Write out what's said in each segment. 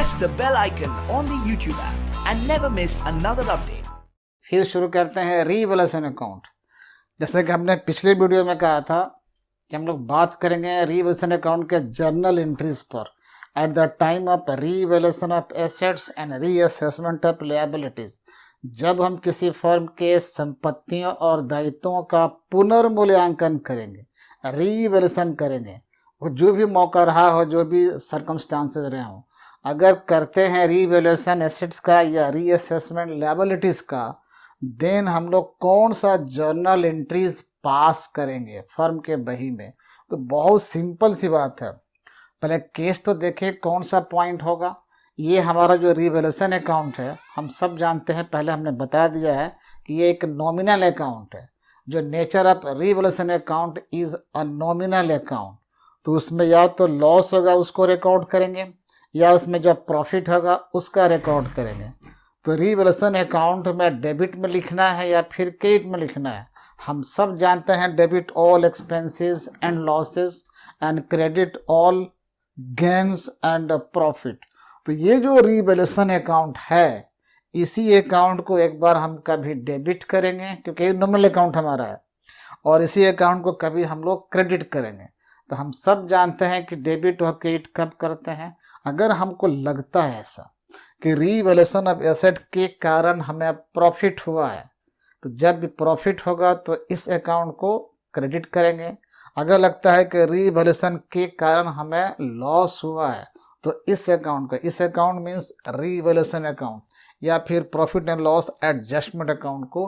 press the bell icon on the YouTube app and never miss another update. फिर शुरू करते हैं revaluation account. जैसे कि हमने पिछले वीडियो में कहा था कि हम लोग बात करेंगे रीवैल्यूएशन अकाउंट के जर्नल एंट्रीज पर at the time of revaluation of assets and reassessment of liabilities. जब हम किसी फर्म के संपत्तियों और दायित्वों का पुनर्मूल्यांकन करेंगे, रीवैल्यूएशन करेंगे, वो जो भी मौका रहा हो, जो भी सर्कमस्टांसेस रहे हों, अगर करते हैं रीवैल्यूएशन एसेट्स का या रीअसेसमेंट लायबिलिटीज का, देन हम लोग कौन सा जर्नल एंट्रीज पास करेंगे फर्म के बही में। तो बहुत सिंपल सी बात है। पहले केस तो देखें कौन सा पॉइंट होगा। ये हमारा जो रीवैल्यूएशन अकाउंट है, हम सब जानते हैं, पहले हमने बता दिया है कि ये एक नॉमिनल अकाउंट है। जो nature of revaluation account is a nominal account. तो उसमें या तो लॉस होगा उसको रिकॉर्ड करेंगे, या उसमें जो प्रॉफिट होगा उसका रिकॉर्ड करेंगे। तो रीवैल्यूएशन अकाउंट में डेबिट में लिखना है या फिर क्रेडिट में लिखना है। हम सब जानते हैं debit all expenses and losses and credit all gains and profit. तो ये जो रीवैल्यूएशन अकाउंट है, इसी अकाउंट को एक बार हम कभी डेबिट करेंगे क्योंकि नॉमिनल अकाउंट हमारा है, और इसी अकाउंट को कभी हम लोग क्रेडिट करेंगे। तो हम सब जानते हैं कि डेबिट और क्रेडिट कब करते हैं, अगर हमको लगता है ऐसा कि रीवैल्यूएशन ऑफ एसेट के कारण हमें प्रॉफिट हुआ है, तो जब भी प्रॉफिट होगा तो इस अकाउंट को क्रेडिट करेंगे। अगर लगता है कि रीवैल्यूएशन के कारण हमें लॉस हुआ है, तो इस अकाउंट को, इस अकाउंट मीन्स रीवैल्यूएशन अकाउंट या फिर profit and loss adjustment account को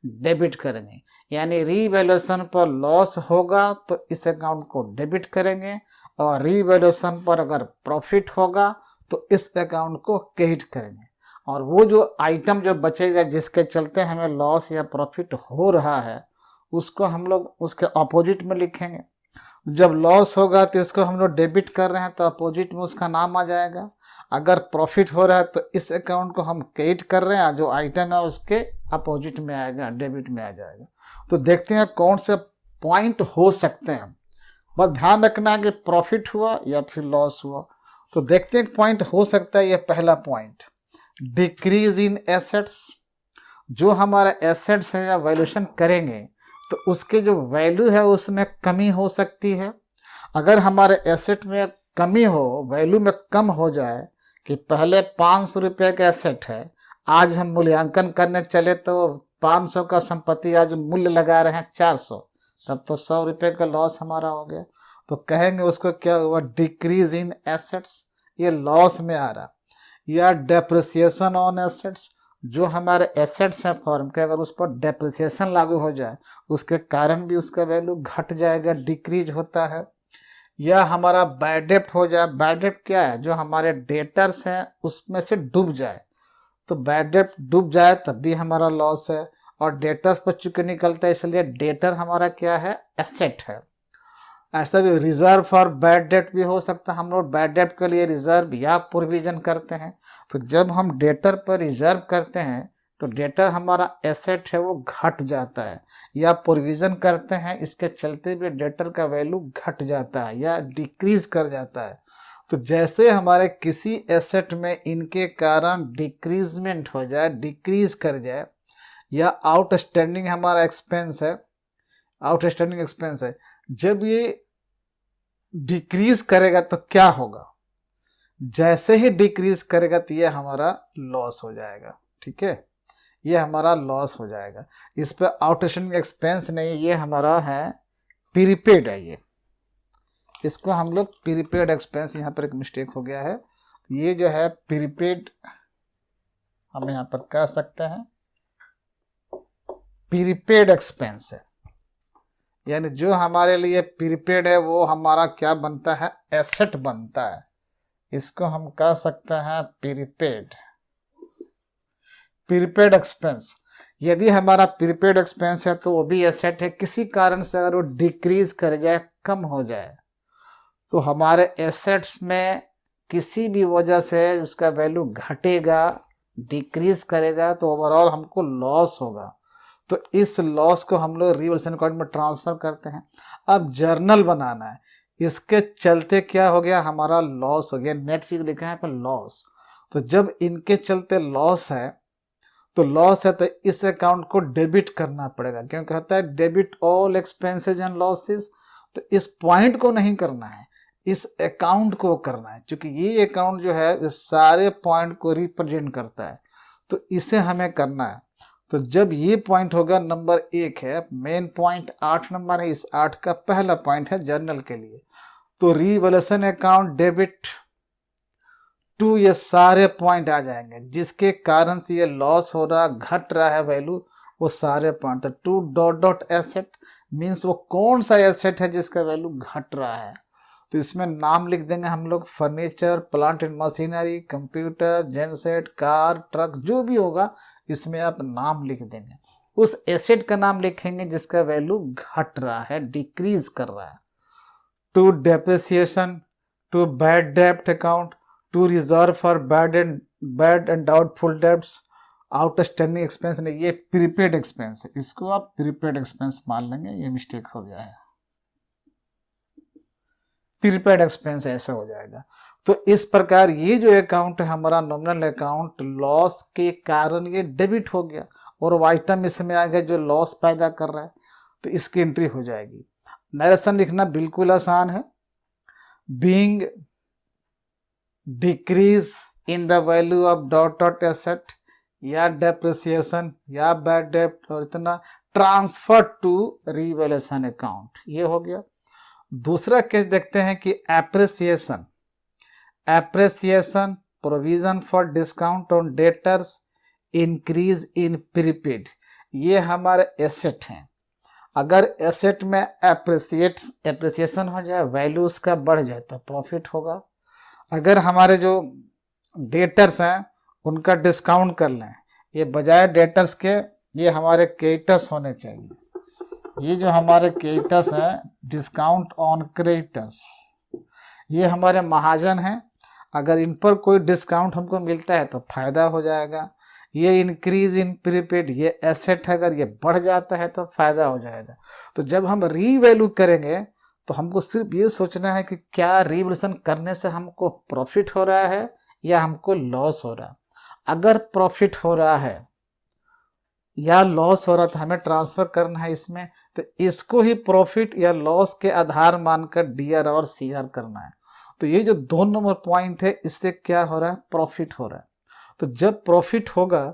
डेबिट करेंगे। यानी रीवैल्यूएशन पर लॉस होगा तो इस अकाउंट को डेबिट करेंगे, और रीवैल्यूएशन पर अगर प्रॉफिट होगा तो इस अकाउंट को क्रेडिट करेंगे। और वो जो आइटम जो बचेगा जिसके चलते हमें लॉस या प्रॉफिट हो रहा है, उसको हम लोग उसके अपोजिट में लिखेंगे। जब लॉस होगा तो इसको हम लोग डेबिट कर रहे हैं तो अपोजिट में उसका नाम आ जाएगा। अगर प्रॉफिट हो रहा है तो इस अकाउंट को हम क्रेडिट कर रहे हैं, जो आइटम है उसके अपोजिट में आएगा, डेबिट में आ जाएगा। तो देखते हैं कौन से पॉइंट हो सकते हैं। बस ध्यान रखना है कि प्रॉफिट हुआ या फिर लॉस हुआ। तो देखते हैं पॉइंट हो सकता है। ये पहला पॉइंट, डिक्रीज इन एसेट्स। जो हमारा एसेट्स है या वैल्यूएशन करेंगे तो उसके जो वैल्यू है उसमें कमी हो सकती है। अगर हमारे एसेट में कमी हो, वैल्यू में कम हो जाए, कि पहले 500 रुपये का एसेट है, आज हम मूल्यांकन करने चले तो 500 का संपत्ति आज मूल्य लगा रहे हैं 400, तब तो 100 रुपये का लॉस हमारा हो गया। तो कहेंगे उसको क्या हुआ, डिक्रीज इन एसेट्स, ये लॉस में आ रहा। या डेप्रिसिएशन ऑन एसेट्स, जो हमारे एसेट्स हैं फर्म के, अगर उस पर डेप्रिसिएशन लागू हो जाए उसके कारण भी उसका वैल्यू घट जाएगा, डिक्रीज होता है। या हमारा बैड डेप्ट हो जाए। बैड डेप्ट क्या है, जो हमारे डेटर्स हैं उसमें से डूब जाए, तो बैड डेप्ट डूब जाए तब भी हमारा लॉस है। और डेटर्स पर चूंकि निकलता है इसलिए डेटर हमारा क्या है, एसेट है। ऐसा भी रिजर्व फॉर बैड डेट भी हो सकता है। हम लोग बैड डेट के लिए रिजर्व या प्रोविजन करते हैं। तो जब हम डेटर पर रिजर्व करते हैं तो डेटर हमारा एसेट है वो घट जाता है, या प्रोविजन करते हैं, इसके चलते भी डेटर का वैल्यू घट जाता है या डिक्रीज कर जाता है। तो जैसे हमारे किसी एसेट में इनके कारण डिक्रीजमेंट हो जाए, डिक्रीज कर जाए, या आउटस्टैंडिंग हमारा एक्सपेंस है, आउटस्टैंडिंग एक्सपेंस है, जब ये डिक्रीज करेगा तो क्या होगा, जैसे ही डिक्रीज करेगा तो ये हमारा लॉस हो जाएगा। ठीक है, ये हमारा लॉस हो जाएगा। इस पर आउटस्टैंडिंग एक्सपेंस नहीं, ये हमारा है प्रीपेड है। ये इसको हम लोग प्रीपेड एक्सपेंस, यहाँ पर एक मिस्टेक हो गया है, ये जो है प्रीपेड हम यहाँ पर कह सकते हैं प्रीपेड एक्सपेंस है। यानी जो हमारे लिए प्रीपेड है वो हमारा क्या बनता है, एसेट बनता है। इसको हम कह सकते हैं प्रीपेड, प्रीपेड एक्सपेंस। यदि हमारा प्रीपेड एक्सपेंस है तो वो भी एसेट है। किसी कारण से अगर वो डिक्रीज कर जाए, कम हो जाए, तो हमारे एसेट्स में किसी भी वजह से उसका वैल्यू घटेगा, डिक्रीज करेगा, तो ओवरऑल हमको लॉस होगा। तो इस लॉस को हम लोग रीवैल्यूएशन अकाउंट में ट्रांसफर करते हैं। अब जर्नल बनाना है, इसके चलते क्या हो गया, हमारा लॉस हो गया, नेट फिगर लिखा है पर लॉस। तो जब इनके चलते लॉस है तो इस अकाउंट को डेबिट करना पड़ेगा, क्यों कहता है debit all expenses and losses. तो इस पॉइंट को नहीं करना है, इस अकाउंट को करना है, क्योंकि ये अकाउंट जो है इस सारे पॉइंट को रिप्रेजेंट करता है, तो इसे हमें करना है। तो जब ये पॉइंट होगा, नंबर 1 है, मेन पॉइंट 8 नंबर है, इस 8 का पहला पॉइंट है जर्नल के लिए, तो रिवैल्यूएशन अकाउंट डेबिट टू, ये सारे पॉइंट आ जाएंगे जिसके कारण से ये लॉस हो रहा, घट रहा है वैल्यू, वो सारे पॉइंट। तो to dot dot asset means वो कौन सा एसेट है जिसका वैल्यू घट रहा है। तो इसमें नाम लिख देंगे हम लोग, furniture, plant and machinery, computer, genset, car, truck, जो भी होगा इसमें आप नाम लिख देंगे। उस एसेट का नाम लिखेंगे जिसका वैल्यू घट रहा है, डिक्रीज कर रहा है। टू डेप्रिसिएशन, टू बैड डेप्ट account, to reserve for bad and doubtful debts, outstanding expense नहीं, ये प्रीपेड एक्सपेंस है, इसको आप प्रीपेड एक्सपेंस मान लेंगे, ये मिस्टेक हो गया है, प्रीपेड एक्सपेंस ऐसा हो जाएगा। तो इस प्रकार ये जो अकाउंट है हमारा नॉमिनल अकाउंट, लॉस के कारण ये डेबिट हो गया और वो आइटम इसमें आ गया जो लॉस पैदा कर रहा है, तो इसकी एंट्री हो जाएगी। नरेशन लिखना बिल्कुल आसान है, being decrease in the value of dot dot asset या डेप्रिसिएशन या बैड डेब्ट और इतना ट्रांसफर टू रिवैल्यूएशन अकाउंट, ये हो गया। दूसरा केस देखते हैं कि appreciation provision for discount on debtors, increase in prepaid, ये हमारे एसेट हैं। अगर एसेट में एप्रिसिएशन हो जाए, वैल्यू उसका बढ़ जाए तो प्रॉफिट होगा। अगर हमारे जो डेटर्स हैं उनका डिस्काउंट कर लें, ये बजाय डेटर्स के ये हमारे क्रेडिटर्स होने चाहिए, ये जो हमारे क्रेडिटर्स हैं, डिस्काउंट ऑन क्रेडिटर्स, ये हमारे महाजन हैं, अगर इन पर कोई डिस्काउंट हमको मिलता है तो फायदा हो जाएगा। ये इंक्रीज इन प्रीपेड, ये एसेट है, अगर ये बढ़ जाता है तो फायदा हो जाएगा। तो जब हम रीवैल्यू करेंगे तो हमको सिर्फ ये सोचना है कि क्या रिवैल्यूएशन करने से हमको प्रॉफिट हो रहा है या हमको लॉस हो रहा है। अगर प्रॉफिट हो रहा है या लॉस हो रहा था, हमें ट्रांसफर करना है इसमें, तो इसको ही प्रॉफिट या लॉस के आधार मानकर डीआर और सीआर करना है। तो ये जो 2 नंबर पॉइंट है, इससे क्या हो रहा है, प्रॉफिट हो रहा है। तो जब प्रॉफिट होगा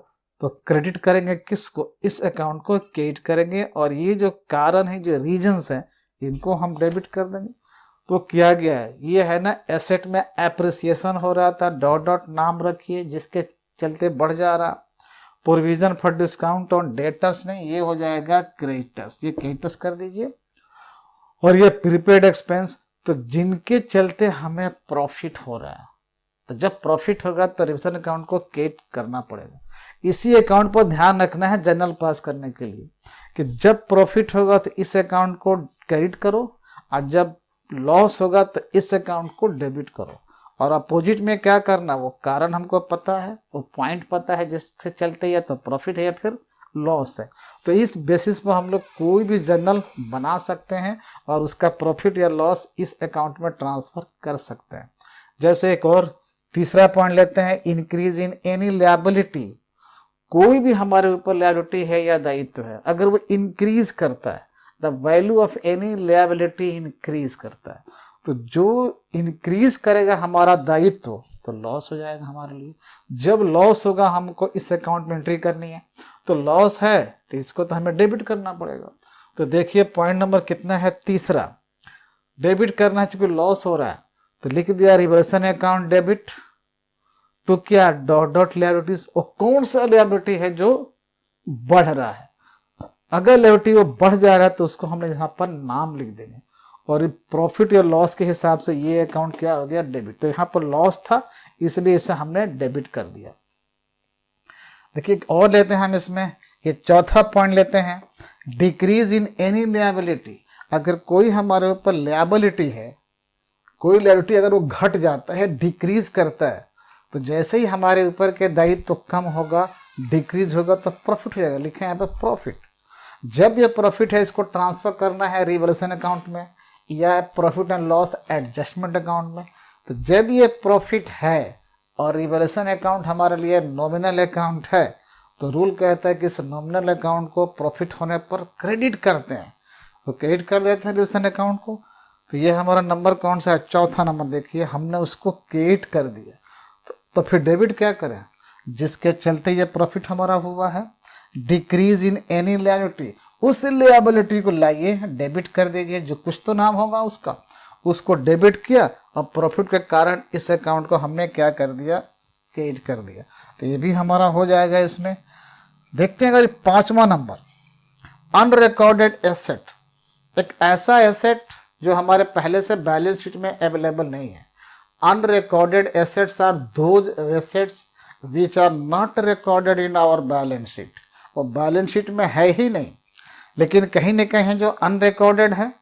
तो क्रेडिट करेंगे किसको, इस अकाउंट को क्रेडिट करेंगे, और ये जो कारण है, जो रीजंस हैं, इनको हम डेबिट कर देंगे। तो किया गया है, ये है ना, एसेट में एप्रिसिएशन हो रहा था, डॉट डॉट नाम रखिए जिसके चलते बढ़ जा रहा, provision for discount on debtors नहीं, ये हो जाएगा क्रेडिटर्स, ये क्रेडिटर्स कर दीजिए। और ये प्रीपेड एक्सपेंस, तो जिनके चलते हमें प्रॉफिट हो रहा है, तो जब प्रॉफिट होगा तो रिविजन अकाउंट को क्रेडिट करना पड़ेगा। इसी अकाउंट पर ध्यान रखना है जनरल पास करने के लिए कि जब प्रॉफिट होगा तो इस अकाउंट को क्रेडिट करो, और जब लॉस होगा तो इस अकाउंट को डेबिट करो। और अपोजिट में क्या करना, वो कारण हमको पता है, वो पॉइंट पता है जिससे चलते या तो प्रॉफिट है या फिर लॉस है। तो इस बेसिस पर हम लोग कोई भी जर्नल बना सकते हैं और उसका प्रॉफिट या लॉस इस अकाउंट में ट्रांसफर कर सकते हैं। जैसे एक और तीसरा पॉइंट लेते हैं, इंक्रीज इन एनी लायबिलिटी, कोई भी हमारे ऊपर लायबिलिटी है या दायित्व है, अगर वो इंक्रीज करता है, the value of any liability increase करता है, तो जो इंक्रीज करेगा हमारा दायित्व तो लॉस हो जाएगा हमारे लिए। जब लॉस होगा हमको इस अकाउंट में एंट्री करनी है, तो लॉस है तो इसको तो हमें डेबिट करना पड़ेगा। तो देखिए पॉइंट नंबर कितना है, तीसरा, डेबिट करना है क्योंकि लॉस हो रहा है, तो लिख दिया रिवैल्यूएशन अकाउंट डेबिट तो क्या, डॉट डॉट लायबिलिटीज, और कौन सा लायबिलिटी है जो बढ़ रहा है। अगर लायबिलिटी वो बढ़ जा रहा है तो उसको हमने यहाँ पर नाम लिख देंगे, और प्रॉफिट या लॉस के हिसाब से ये अकाउंट क्या हो गया, डेबिट। तो यहाँ पर लॉस था इसलिए इसे हमने डेबिट कर दिया। देखिए और लेते हैं हम इसमें, ये चौथा पॉइंट लेते हैं, डिक्रीज इन एनी लायबिलिटी, अगर कोई हमारे ऊपर लायबिलिटी है, कोई लायबिलिटी अगर वो घट जाता है, डिक्रीज करता है, तो जैसे ही हमारे ऊपर के दायित्व तो कम होगा, डिक्रीज होगा, तो प्रॉफिट हो जाएगा। लिखे यहाँ पे प्रॉफिट। जब ये प्रॉफिट है इसको ट्रांसफर करना है रिवैल्यूएशन अकाउंट में या profit and loss adjustment account में। तो जब ये प्रॉफिट है और रिवोल्यूशन अकाउंट हमारे लिए नॉमिनल अकाउंट है, तो रूल कहता है कि इस नॉमिनल अकाउंट को प्रॉफिट होने पर क्रेडिट करते हैं, तो क्रेडिट कर देते हैं रिवोल्यूशन अकाउंट को। तो ये हमारा नंबर कौन सा है, चौथा नंबर। देखिए हमने उसको क्रेडिट कर दिया, तो फिर डेबिट क्या करें, जिसके चलते ये प्रॉफिट हमारा हुआ है। डिक्रीज इन एनी लायबिलिटी, उस लायबिलिटी को लाइए डेबिट कर दीजिए, जो कुछ तो नाम होगा उसका, उसको डेबिट किया और प्रॉफिट के कारण इस अकाउंट को हमने क्या कर दिया, क्रेडिट कर दिया। तो ये भी हमारा हो जाएगा इसमें। देखते हैं अगर 5वां नंबर, अनरिकॉर्डेड एसेट, एक ऐसा एसेट जो हमारे पहले से बैलेंस शीट में अवेलेबल नहीं है। Unrecorded assets are those assets which are not recorded in our balance sheet, वो बैलेंस शीट में है ही नहीं, लेकिन कहीं न कहीं जो अनरिकॉर्डेड है।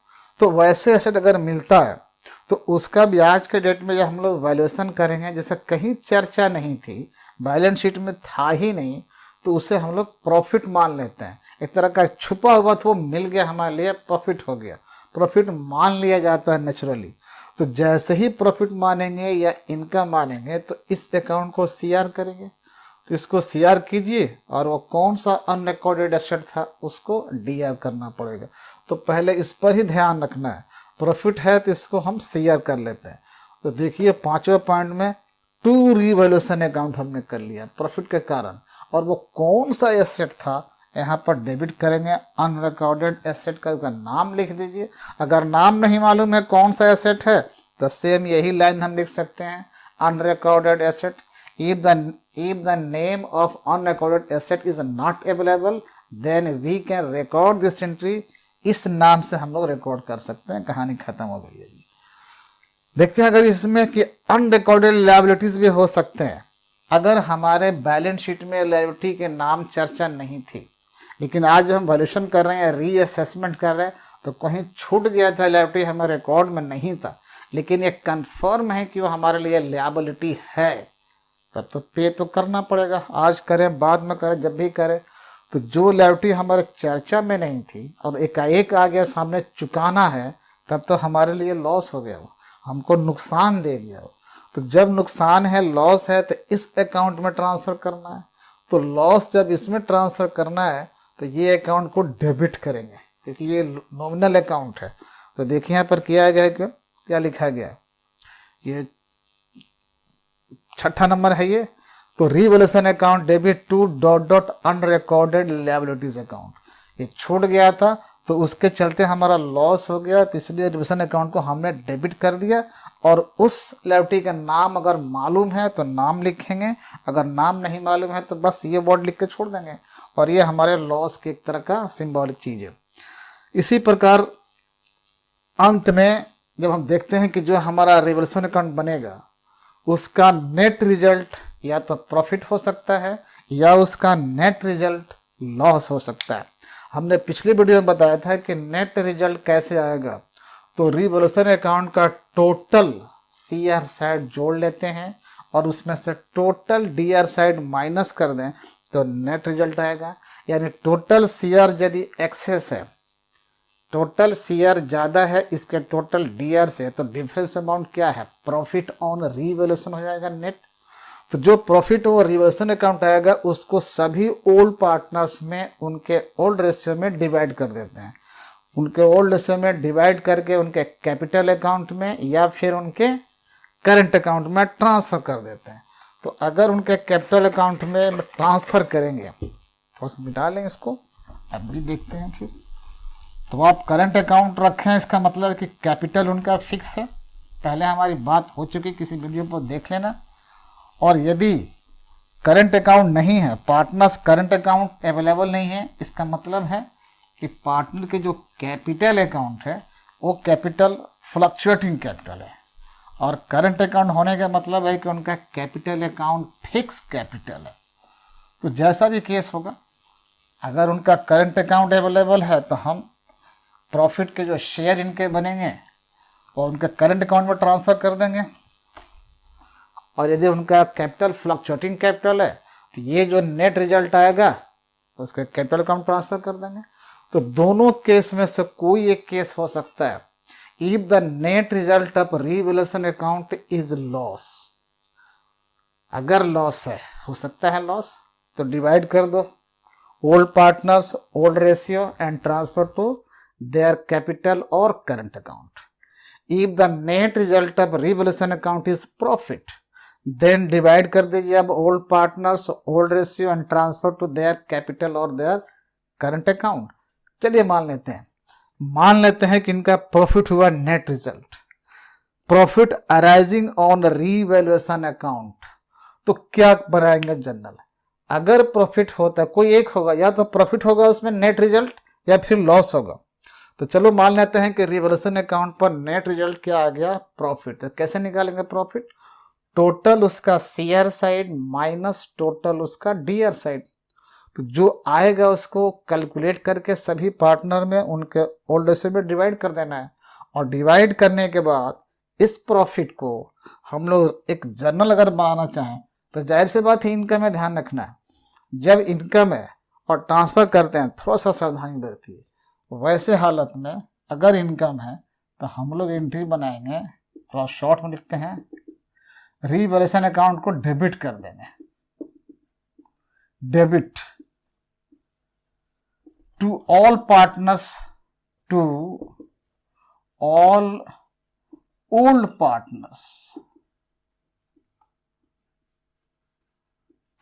तो वैसे एसेट अगर मिलता है तो उसका भी आज के डेट में जब हम लोग वैल्यूएशन करेंगे, जैसे कहीं चर्चा नहीं थी, बैलेंस शीट में था ही नहीं, तो उसे हम लोग प्रॉफिट मान लेते हैं। एक तरह का छुपा हुआ था, वो मिल गया हमारे लिए, प्रॉफिट हो गया, प्रॉफिट मान लिया जाता है नेचुरली। तो जैसे ही प्रॉफिट मानेंगे या इनकम मानेंगे तो इस अकाउंट को सीआर करेंगे। तो इसको सीआर कीजिए और वो कौन सा अनरिकॉर्डेड एसेट था उसको डीआर करना पड़ेगा। तो पहले इस पर ही ध्यान रखना है, प्रॉफिट है तो इसको हम सीआर कर लेते हैं। तो देखिए 5वें पॉइंट में टू रिवैल्यूएशन अकाउंट हमने कर लिया प्रॉफिट के कारण, और वो कौन सा एसेट था यहाँ पर डेबिट करेंगे। अनरिकॉर्डेड एसेट का उसका नाम लिख दीजिए। अगर नाम नहीं मालूम है कौन सा एसेट है तो सेम यही लाइन हम लिख सकते हैं, unrecorded asset. if the name of unrecorded asset is not available then we can record this entry, इस नाम से हम लोग रिकॉर्ड कर सकते हैं। कहानी खत्म हो गई है। देखते हैं अगर इसमें कि अनरिकॉर्डेड लायबिलिटीज भी हो सकते हैं। अगर हमारे बैलेंस शीट में लायबिलिटी के नाम चर्चा नहीं थी, लेकिन आज हम वैल्यूएशन कर रहे हैं, रीअसेसमेंट कर रहे हैं, तो कहीं छूट गया था, लायबिलिटी हमारे रिकॉर्ड में नहीं था, लेकिन ये कंफर्म है कि वो हमारे लिए लायबिलिटी है, तब तो पे तो करना पड़ेगा। आज करें बाद में करें, जब भी करें। तो जो लायबिलिटी हमारे चर्चा में नहीं थी और एकाएक आ गया सामने चुकाना है, तब तो हमारे लिए लॉस हो गया, वो हमको नुकसान दे गया। तो जब नुकसान है, लॉस है, तो इस अकाउंट में ट्रांसफ़र करना है। तो लॉस जब इसमें ट्रांसफ़र करना है तो ये अकाउंट को डेबिट करेंगे, क्योंकि ये नॉमिनल अकाउंट है। तो देखिए यहाँ पर किया गया है, क्या लिखा गया है, ये 6ठा नंबर है ये। तो revaluation account debit to dot dot unrecorded liabilities account, ये छूट गया था तो उसके चलते हमारा लॉस हो गया, तो इसलिए रिवैल्यूएशन अकाउंट को हमने डेबिट कर दिया। और उस लायबिलिटी का नाम अगर मालूम है तो नाम लिखेंगे, अगर नाम नहीं मालूम है तो बस ये वर्ड लिख के छोड़ देंगे, और ये हमारे लॉस की एक तरह का सिंबॉलिक चीज़ है। इसी प्रकार अंत में जब हम देखते हैं कि जो हमारा रिवैल्यूएशन अकाउंट बनेगा उसका नेट रिजल्ट या तो प्रॉफिट हो सकता है या उसका नेट रिजल्ट लॉस हो सकता है। हमने पिछली वीडियो में बताया था कि नेट रिजल्ट कैसे आएगा। तो रिवैल्यूएशन अकाउंट का टोटल सीआर साइड जोड़ लेते हैं और उसमें से टोटल डीआर साइड माइनस कर दें तो नेट रिजल्ट आएगा। यानी टोटल सीआर यदि एक्सेस है, टोटल सीआर ज़्यादा है इसके टोटल डीआर से, तो डिफरेंस अमाउंट क्या है, प्रॉफिट ऑन रिवैल्यूएशन हो जाएगा नेट। तो जो प्रॉफिट वो रिवैल्यूएशन अकाउंट आएगा उसको सभी ओल्ड पार्टनर्स में उनके ओल्ड रेशियो में डिवाइड कर देते हैं। उनके ओल्ड रेशियो में डिवाइड करके उनके कैपिटल अकाउंट में या फिर उनके करंट अकाउंट में ट्रांसफ़र कर देते हैं। तो अगर उनके कैपिटल अकाउंट में ट्रांसफ़र करेंगे, थोड़ा सा मिटा लेंगे इसको, अब भी देखते हैं फिर। तो आप करंट अकाउंट रखें, इसका मतलब है कि कैपिटल उनका फिक्स है। पहले हमारी बात हो चुकी, किसी वीडियो पर देख लेना। और यदि करंट अकाउंट नहीं है, पार्टनर्स करंट अकाउंट अवेलेबल नहीं है, इसका मतलब है कि पार्टनर के जो कैपिटल अकाउंट है वो कैपिटल फ्लक्चुएटिंग कैपिटल है, और करंट अकाउंट होने का मतलब है कि उनका कैपिटल अकाउंट फिक्स कैपिटल है। तो जैसा भी केस होगा, अगर उनका करंट अकाउंट अवेलेबल है तो हम प्रॉफिट के जो शेयर इनके बनेंगे वो उनके करंट अकाउंट में ट्रांसफ़र कर देंगे। और यदि उनका कैपिटल फ्लक्चुएटिंग कैपिटल है तो ये जो नेट रिजल्ट आएगा उसके कैपिटल अकाउंट ट्रांसफ़र कर देंगे। तो दोनों केस में से कोई एक केस हो सकता है। If the net result of revaluation account is loss, अगर लॉस है, हो सकता है लॉस, तो डिवाइड कर दो old partners, old ratio and transfer to their capital और current account. If the net result of revolution account is profit, then divide कर दीजिए अब old partners, old ratio and transfer to their capital और their current account. चलिए मान लेते हैं कि इनका प्रॉफिट हुआ net result, profit arising on revaluation account. तो क्या बनाएंगे जनरल? अगर प्रॉफिट होता है कोई एक होगा, या तो प्रॉफिट होगा उसमें नेट रिजल्ट या फिर लॉस होगा. तो चलो मान लेते हैं कि रिवोल्यूशन अकाउंट पर नेट रिजल्ट क्या आ गया? प्रॉफिट. तो कैसे निकालेंगे प्रॉफिट? टोटल उसका सीआर साइड माइनस टोटल उसका डीआर साइड. तो जो आएगा उसको कैलकुलेट करके सभी पार्टनर में उनके ओल्ड रेशियो में डिवाइड कर देना है. और डिवाइड करने के बाद इस प्रॉफिट को हम लोग एक जर्नल अगर बनाना चाहें तो जाहिर सी बात है इनकम में ध्यान रखना है. जब इनकम है और ट्रांसफर करते हैं थोड़ा सा सावधानी बरती है. वैसे हालत में अगर इनकम है तो हम लोग एंट्री बनाएंगे, थोड़ा शॉर्ट में लिखते हैं, रिवैल्यूएशन अकाउंट को डेबिट कर देंगे. Debit to all partners, to all old partners,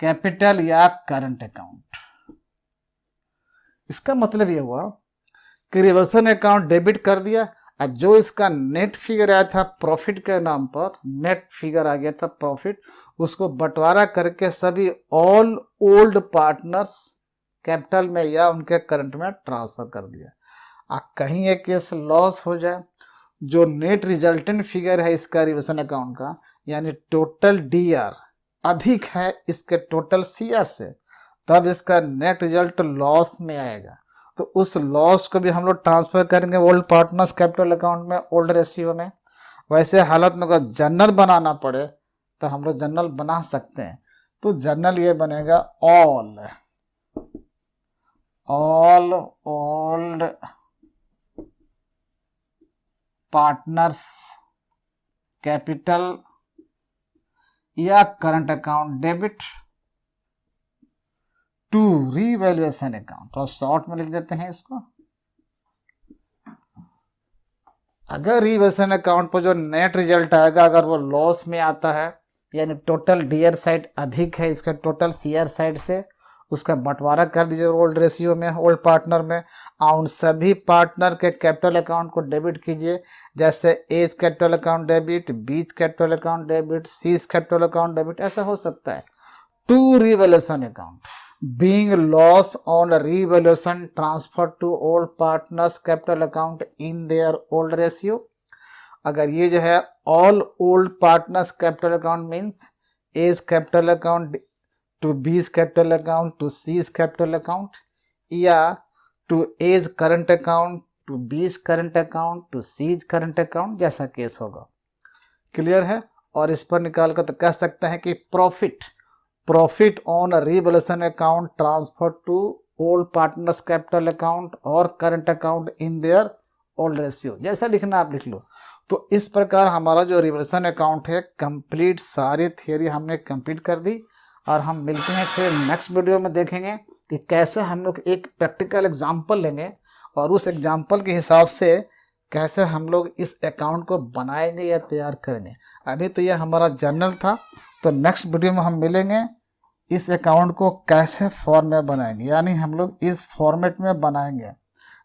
capital या करंट अकाउंट. इसका मतलब ये हुआ कि रिवोल्यूशन अकाउंट डेबिट कर दिया और जो इसका नेट फिगर आया था प्रॉफिट के नाम पर, नेट फिगर आ गया था प्रॉफिट, उसको बंटवारा करके सभी ऑल ओल्ड पार्टनर्स कैपिटल में या उनके करंट में ट्रांसफर कर दिया. कहीं एक केस लॉस हो जाए, जो नेट रिजल्टेंट फिगर है इसका रिवोल्यूशन अकाउंट का, यानी टोटल डीआर अधिक है इसके टोटल सीआर से, तब इसका नेट रिजल्ट लॉस में आएगा. तो उस लॉस को भी हम लोग ट्रांसफर करेंगे ओल्ड पार्टनर्स कैपिटल अकाउंट में, ओल्ड रेशियो में. वैसे हालत में अगर जर्नल बनाना पड़े तो हम लोग जर्नल बना सकते हैं. तो जर्नल ये बनेगा ऑल ओल्ड पार्टनर्स कैपिटल या current account debit to revaluation account. और शॉर्ट में लिख देते हैं इसको. अगर रिवैल्यूएशन अकाउंट पर जो नेट रिजल्ट आएगा अगर वो लॉस में आता है, यानी टोटल डीआर साइड अधिक है इसका टोटल सीआर साइड से, उसका बंटवारा कर दीजिए ओल्ड रेशियो में, ओल्ड पार्टनर में, और उन सभी पार्टनर के कैपिटल अकाउंट को डेबिट कीजिए. जैसे A's capital account debit, B capital account debit, C capital account debit, ऐसा हो सकता है. To revaluation account being loss on revaluation transfer to all partners capital account in their old ratio. अगर ये जो है all old partners capital account means A's capital account to B's capital account to C's capital account, या to A's current account to B's current account to C's current account, जैसा case होगा. Clear है? और इस पर निकाल कर तो कह सकते हैं कि profit on revaluation account transfer to old partners capital account और current account in their old ratio. जैसा लिखना आप लिख लो. तो इस प्रकार हमारा जो रिवैल्यूएशन अकाउंट है कंप्लीट, सारी थियरी हमने कंप्लीट कर दी. और हम मिलते हैं फिर नेक्स्ट वीडियो में, देखेंगे कि कैसे हम लोग एक प्रैक्टिकल एग्जाम्पल लेंगे और उस एग्जाम्पल के हिसाब से कैसे हम लोग इस अकाउंट को बनाएंगे या तैयार करेंगे. अभी तो यह हमारा जर्नल था. तो नेक्स्ट वीडियो में हम मिलेंगे, इस अकाउंट को कैसे फॉर्म में बनाएंगे, यानी हम लोग इस फॉर्मेट में बनाएंगे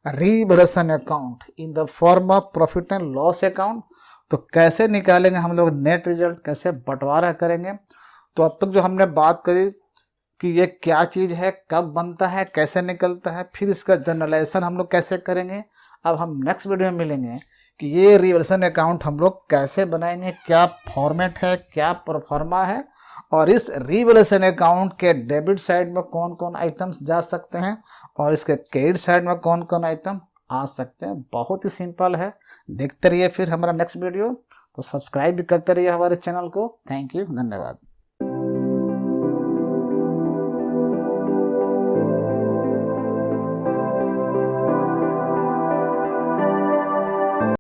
revaluation account in the form of profit and loss account. तो कैसे निकालेंगे हम लोग नेट रिजल्ट, कैसे बंटवारा करेंगे. तो अब तक जो हमने बात करी कि ये क्या चीज़ है, कब बनता है, कैसे निकलता है, फिर इसका जनरलाइजेशन हम लोग कैसे करेंगे. अब हम नेक्स्ट वीडियो में मिलेंगे कि ये रिवैल्यूएशन अकाउंट हम लोग कैसे बनाएंगे, क्या फॉर्मेट है, क्या परफॉर्मा है, और इस रिवैल्यूएशन अकाउंट के डेबिट साइड में कौन कौन आइटम्स जा सकते हैं और इसके क्रेडिट साइड में कौन कौन आइटम आ सकते हैं. बहुत ही सिंपल है. देखते रहिए फिर हमारा नेक्स्ट वीडियो. तो सब्सक्राइब भी करते रहिए हमारे चैनल को. थैंक यू, धन्यवाद.